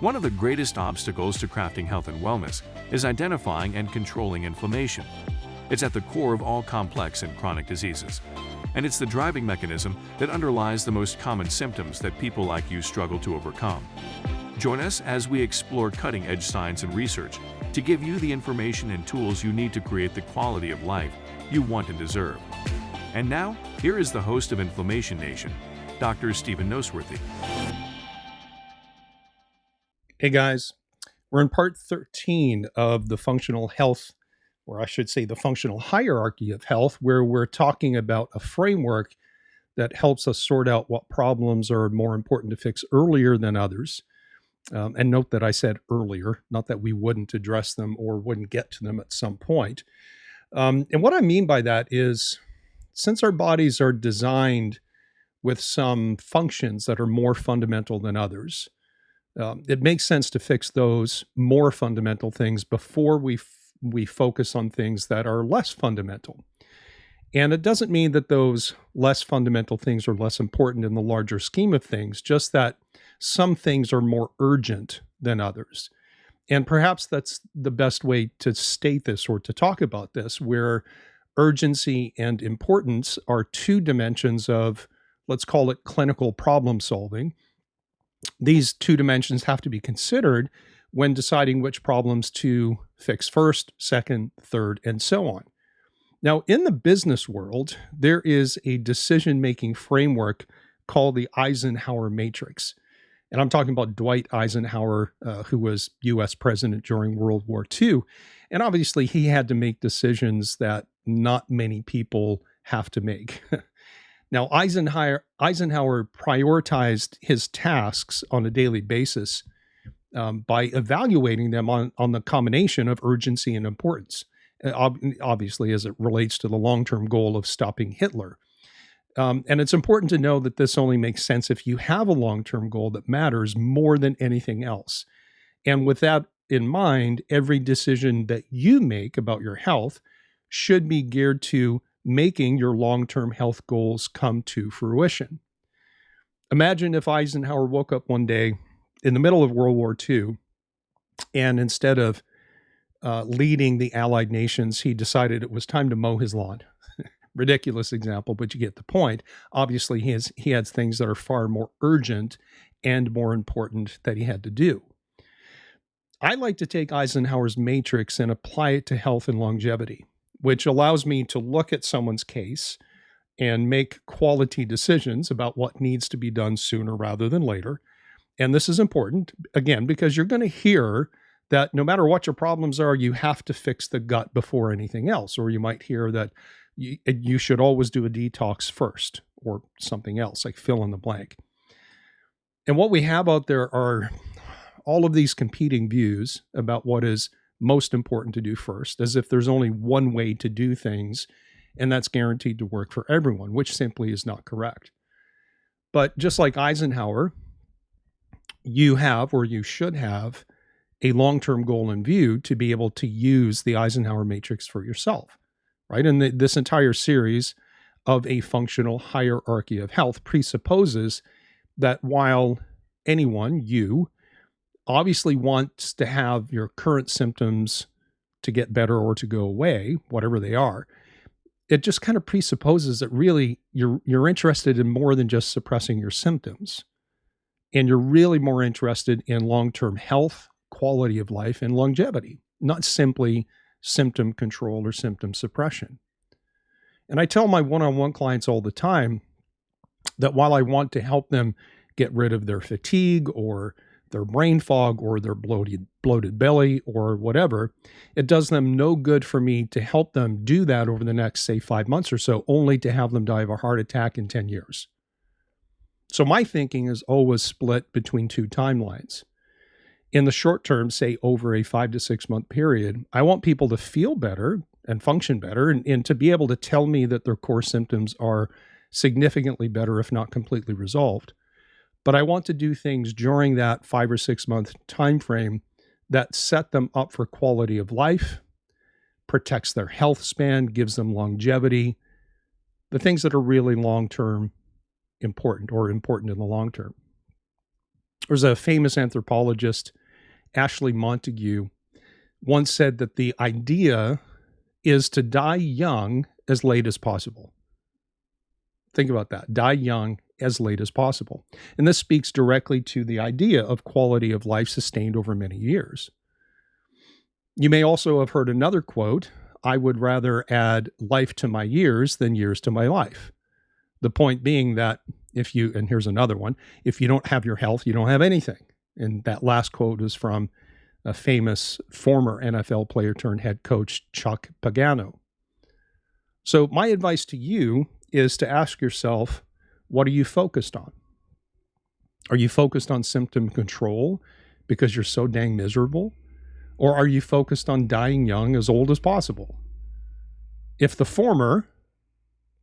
One of the greatest obstacles to crafting health and wellness is identifying and controlling inflammation. It's at the core of all complex and chronic diseases, and it's the driving mechanism that underlies the most common symptoms that people like you struggle to overcome. Join us as we explore cutting-edge science and research to give you the information and tools you need to create the quality of life you want and deserve. And now, here is the host of Inflammation Nation, Dr. Stephen Noseworthy. Hey guys, we're in part 13 of the functional health, or I should say the functional hierarchy of health, where we're talking about a framework that helps us sort out what problems are more important to fix earlier than others. And note that I said earlier, not that we wouldn't address them or wouldn't get to them at some point. And what I mean by that is, since our bodies are designed with some functions that are more fundamental than others, it makes sense to fix those more fundamental things before we focus on things that are less fundamental. And it doesn't mean that those less fundamental things are less important in the larger scheme of things, just that some things are more urgent than others. And perhaps that's the best way to state this or to talk about this, where urgency and importance are two dimensions of, let's call it, clinical problem solving. These two dimensions have to be considered when deciding which problems to fix first, second, third, and so on. Now, in the business world, there is a decision-making framework called the Eisenhower Matrix. And I'm talking about Dwight Eisenhower, who was US president during World War II. And obviously, he had to make decisions that not many people have to make. Now, Eisenhower prioritized his tasks on a daily basis by evaluating them on the combination of urgency and importance, obviously as it relates to the long-term goal of stopping Hitler. And it's important to know that this only makes sense if you have a long-term goal that matters more than anything else. And with that in mind, every decision that you make about your health should be geared to making your long-term health goals come to fruition. Imagine if Eisenhower woke up one day in the middle of World War II, and instead of leading the Allied nations, he decided it was time to mow his lawn. Ridiculous example, but you get the point. Obviously, he has things that are far more urgent and more important that he had to do. I like to take Eisenhower's matrix and apply it to health and longevity, which allows me to look at someone's case and make quality decisions about what needs to be done sooner rather than later. And this is important, again, because you're going to hear that no matter what your problems are, you have to fix the gut before anything else. Or you might hear that you should always do a detox first, or something else, like fill in the blank. And what we have out there are all of these competing views about what is most important to do first, as if there's only one way to do things, and that's guaranteed to work for everyone, which simply is not correct. But just like Eisenhower, you have, or you should have, a long-term goal in view to be able to use the Eisenhower matrix for yourself, right? And this entire series of a functional hierarchy of health presupposes that while anyone, you, obviously wants to have your current symptoms to get better or to go away, whatever they are, it just kind of presupposes that really you're interested in more than just suppressing your symptoms. And you're really more interested in long-term health, quality of life, and longevity, not simply symptom control or symptom suppression. And I tell my one-on-one clients all the time that while I want to help them get rid of their fatigue or their brain fog or their bloated belly or whatever, it does them no good for me to help them do that over the next, say, 5 months or so, only to have them die of a heart attack in 10 years. So my thinking is always split between two timelines. In the short term, say over a 5 to 6 month period, I want people to feel better and function better and to be able to tell me that their core symptoms are significantly better, if not completely resolved. But I want to do things during that 5 or 6 month time frame that set them up for quality of life, protects their health span, gives them longevity, the things that are really long-term important or important in the long term. There's a famous anthropologist, Ashley Montagu, once said that the idea is to die young as late as possible. Think about that. Die young as late as possible. And this speaks directly to the idea of quality of life sustained over many years. You may also have heard another quote, I would rather add life to my years than years to my life. The point being that and here's another one, if you don't have your health, you don't have anything. And that last quote is from a famous former NFL player turned head coach, Chuck Pagano. So my advice to you is to ask yourself, what are you focused on? Are you focused on symptom control because you're so dang miserable? Or are you focused on dying young as old as possible? If the former,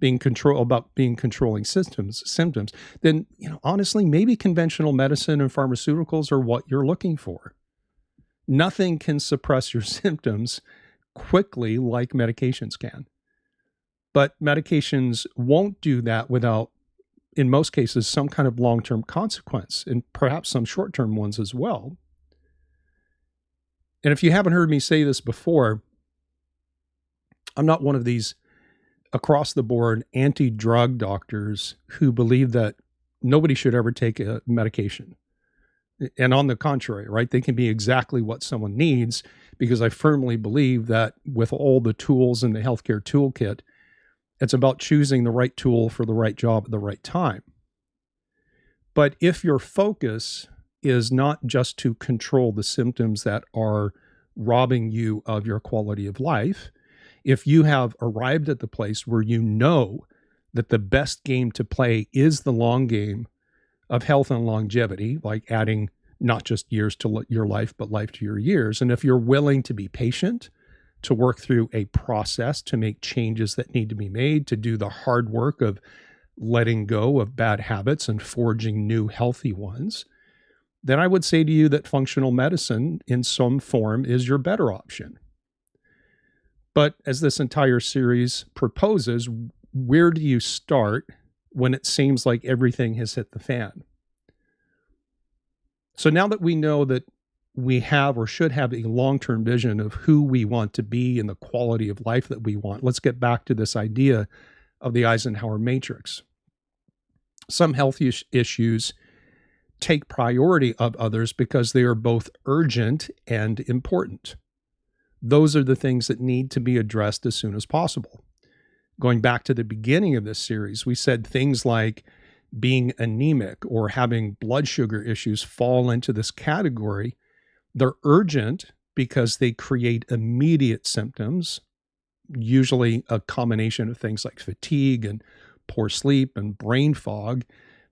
being controlling symptoms, then honestly, maybe conventional medicine and pharmaceuticals are what you're looking for. Nothing can suppress your symptoms quickly like medications can. But medications won't do that without, in most cases, some kind of long-term consequence, and perhaps some short-term ones as well. And if you haven't heard me say this before, I'm not one of these across-the-board anti-drug doctors who believe that nobody should ever take a medication. And on the contrary, right, they can be exactly what someone needs, because I firmly believe that with all the tools in the healthcare toolkit, it's about choosing the right tool for the right job at the right time. But if your focus is not just to control the symptoms that are robbing you of your quality of life, if you have arrived at the place where you know that the best game to play is the long game of health and longevity, like adding not just years to your life, but life to your years, and if you're willing to be patient, to work through a process to make changes that need to be made, to do the hard work of letting go of bad habits and forging new healthy ones, then I would say to you that functional medicine in some form is your better option. But as this entire series proposes, where do you start when it seems like everything has hit the fan? So now that we know that we have or should have a long-term vision of who we want to be and the quality of life that we want, let's get back to this idea of the Eisenhower matrix. Some health issues take priority of others because they are both urgent and important. Those are the things that need to be addressed as soon as possible. Going back to the beginning of this series, we said things like being anemic or having blood sugar issues fall into this category. They're urgent because they create immediate symptoms, usually a combination of things like fatigue and poor sleep and brain fog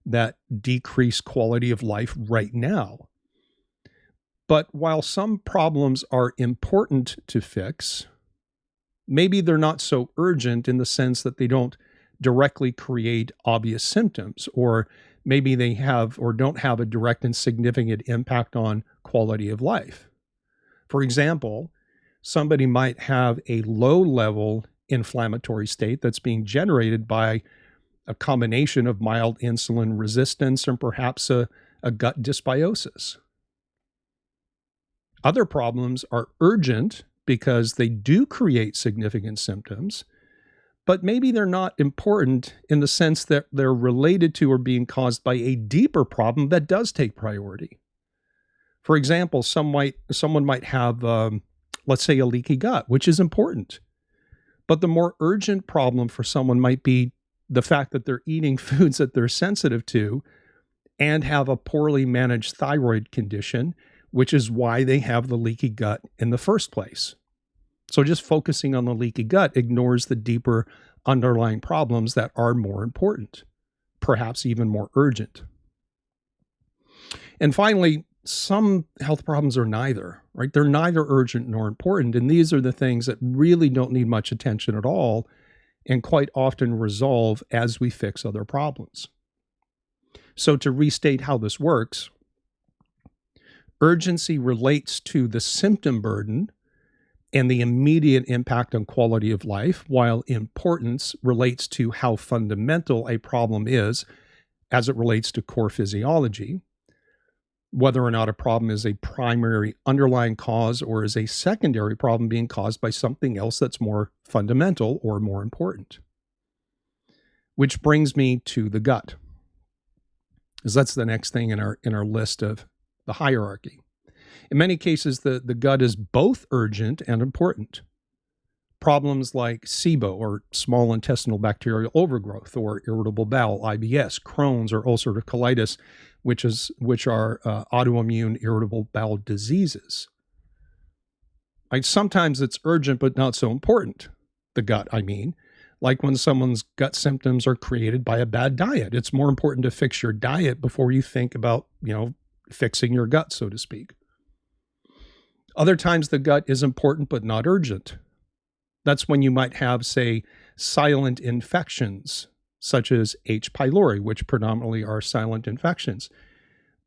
that decrease quality of life right now. But while some problems are important to fix, maybe they're not so urgent in the sense that they don't directly create obvious symptoms, or maybe they have or don't have a direct and significant impact on quality of life. For example, somebody might have a low-level inflammatory state that's being generated by a combination of mild insulin resistance and perhaps a gut dysbiosis. Other problems are urgent because they do create significant symptoms, but maybe they're not important in the sense that they're related to or being caused by a deeper problem that does take priority. For example, someone might have, let's say, a leaky gut, which is important. But the more urgent problem for someone might be the fact that they're eating foods that they're sensitive to and have a poorly managed thyroid condition, which is why they have the leaky gut in the first place. So just focusing on the leaky gut ignores the deeper underlying problems that are more important, perhaps even more urgent. And finally, some health problems are neither, right? They're neither urgent nor important. And these are the things that really don't need much attention at all and quite often resolve as we fix other problems. So to restate how this works, urgency relates to the symptom burden and the immediate impact on quality of life, while importance relates to how fundamental a problem is as it relates to core physiology. whether or not a problem is a primary underlying cause or is a secondary problem being caused by something else that's more fundamental or more important. Which brings me to the gut, because that's the next thing in our list of the hierarchy. In many cases, the gut is both urgent and important. Problems like SIBO, or small intestinal bacterial overgrowth, or irritable bowel, IBS, Crohn's, or ulcerative colitis, which are autoimmune irritable bowel diseases. Sometimes it's urgent but not so important. The gut, I mean. Like when someone's gut symptoms are created by a bad diet. It's more important to fix your diet before you think about, fixing your gut, so to speak. Other times the gut is important but not urgent. That's when you might have, say, silent infections, such as H. pylori, which predominantly are silent infections.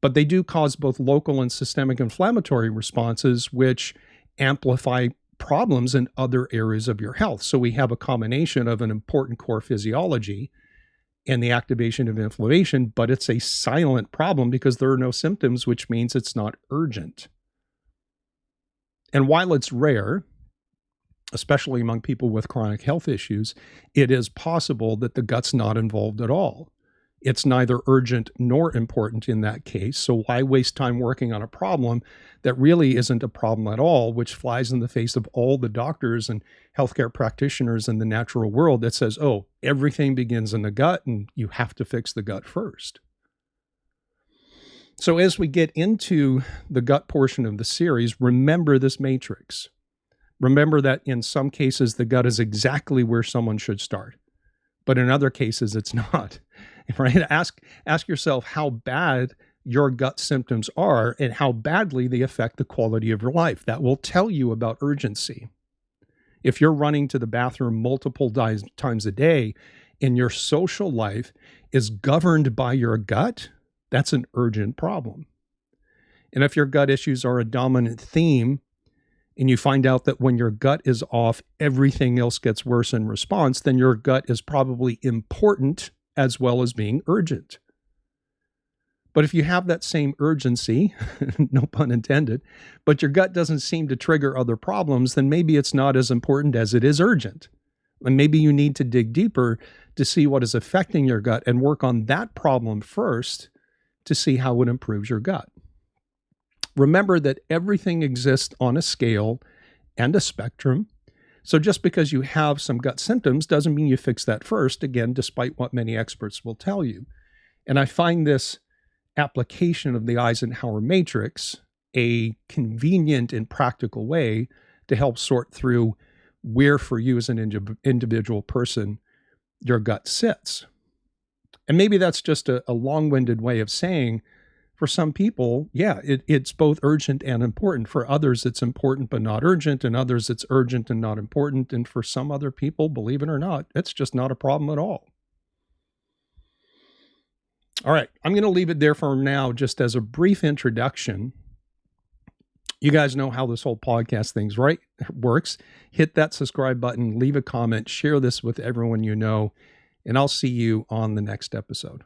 But they do cause both local and systemic inflammatory responses, which amplify problems in other areas of your health. So we have a combination of an important core physiology and the activation of inflammation, but it's a silent problem because there are no symptoms, which means it's not urgent. And while it's rare, especially among people with chronic health issues, it is possible that the gut's not involved at all. It's neither urgent nor important in that case, so why waste time working on a problem that really isn't a problem at all, which flies in the face of all the doctors and healthcare practitioners in the natural world that says, oh, everything begins in the gut and you have to fix the gut first. So as we get into the gut portion of the series, remember this matrix. Remember that in some cases, the gut is exactly where someone should start, but in other cases, it's not. Right? Ask yourself how bad your gut symptoms are and how badly they affect the quality of your life. That will tell you about urgency. If you're running to the bathroom multiple times a day and your social life is governed by your gut, that's an urgent problem. And if your gut issues are a dominant theme, and you find out that when your gut is off, everything else gets worse in response, then your gut is probably important as well as being urgent. But if you have that same urgency, no pun intended, but your gut doesn't seem to trigger other problems, then maybe it's not as important as it is urgent. And maybe you need to dig deeper to see what is affecting your gut and work on that problem first to see how it improves your gut. Remember that everything exists on a scale and a spectrum. So just because you have some gut symptoms doesn't mean you fix that first, again, despite what many experts will tell you. And I find this application of the Eisenhower matrix a convenient and practical way to help sort through where for you as an individual person your gut sits. And maybe that's just a long-winded way of saying, for some people, yeah, it's both urgent and important. For others, it's important but not urgent, and others, it's urgent and not important. And for some other people, believe it or not, it's just not a problem at all. All right, I'm going to leave it there for now, just as a brief introduction. You guys know how this whole podcast thing works. Hit that subscribe button, leave a comment, share this with everyone you know, and I'll see you on the next episode.